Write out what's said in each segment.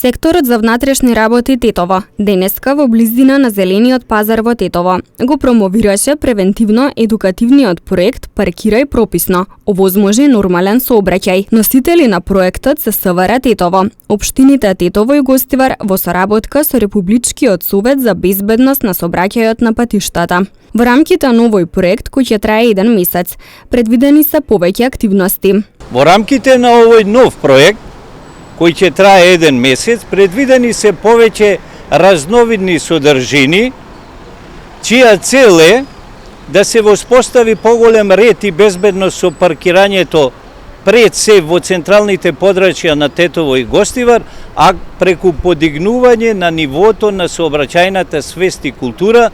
Секторот за внатрешни работи Тетово денеска во близина на зелениот пазар во Тетово го промовираше превентивно едукативниот проект Паркирај прописно, овозможи нормален сообраќај. Носители на проектот се СВР Тетово, општините Тетово и Гостивар во соработка со Републичкиот совет за безбедност на сообраќајот на патиштата. Во рамките на овој проект, кој ќе трае 1 месец, предвидени се повеќе активности. Во рамките на овој нов проект, кој ќе трае 1 месец, предвидени се повеќе разновидни содржини, чија цел е да се воспостави поголем ред и безбедност со паркирањето пред се во централните подрачја на Тетово и Гостивар, а преку подигнување на нивото на сообраќајната свест и култура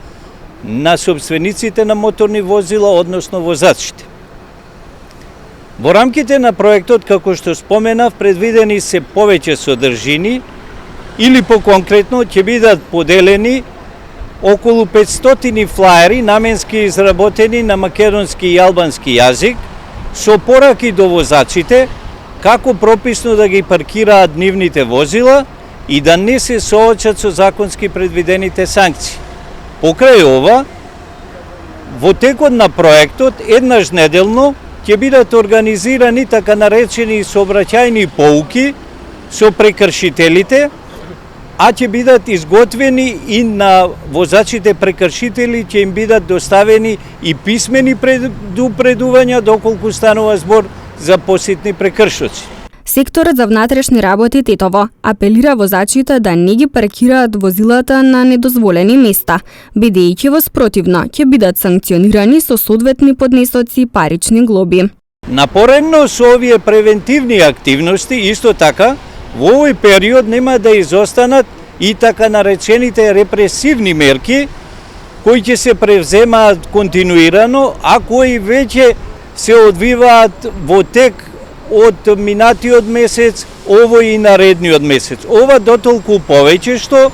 на собствениците на моторни возила, односно возачите. Во рамките на проектот, како што споменав, предвидени се повеќе содржини или поконкретно ќе бидат поделени околу 500 флаери наменски изработени на македонски и албански јазик со пораки до возачите како прописно да ги паркираат нивните возила и да не се соочат со законски предвидените санкции. Покрај ова, во текот на проектот еднаш неделно ќе бидат организирани така наречени сообраќајни поуки со прекршителите, а ќе бидат изготвени и на возачите прекршители ќе им бидат доставени и писмени предупредувања доколку станува збор за поситни прекршоци. Секторот за внатрешни работи Тетово апелира возачите да не ги паркираат возилата на недозволени места, бидејќи во спротивно ќе бидат санкционирани со соодветни поднесоци и парични глоби. Напоредно со овие превентивни активности, исто така, во овој период нема да изостанат и така наречените репресивни мерки, кои ќе се превземаат континуирано, а кои веќе се одвиваат во тек од минатиот месец, овој и наредниот месец. Ова дотолку повеќе што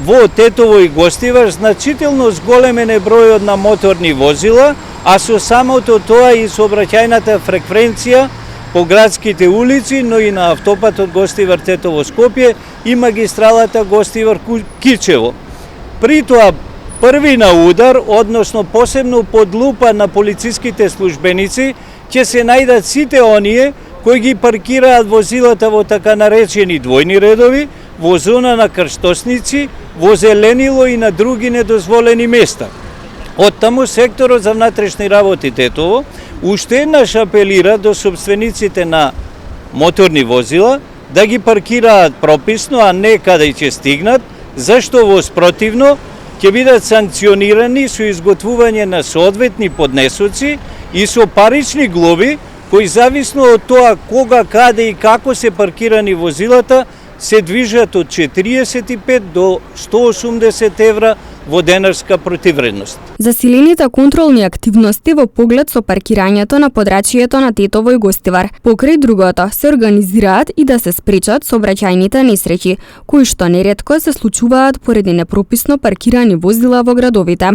во Тетово и Гостивар значително зголемен е бројот на моторни возила, а со самото тоа и сообраќајната фреквенција по градските улици, но и на автопатот Гостивар Тетово Скопје и магистралата Гостивар Кичево. При тоа први на удар, односно посебно под лупа на полициските службеници, ќе се најдат сите оние кои ги паркираат возилата во така наречени двојни редови, во зона на крстосници, во зеленило и на други недозволени места. Оттаму секторот за внатрешни работи Тетово уште еднаш апелира до собствениците на моторни возила да ги паркираат прописно, а не каде ќе стигнат, зашто во спротивно ќе бидат санкционирани со изготвување на соодветни поднесоци и со парични глоби, кои зависно од тоа кога, каде и како се паркирани возилата, се движат од 45 до 180 евра во денарска противредност. Засилените контролни активности во поглед со паркирањето на подрачјето на Тетово и Гостивар, покрај другото, се организираат и да се спречат сообраќајните несреќи, кои што неретко се случуваат поради непрописно паркирани возила во градовите.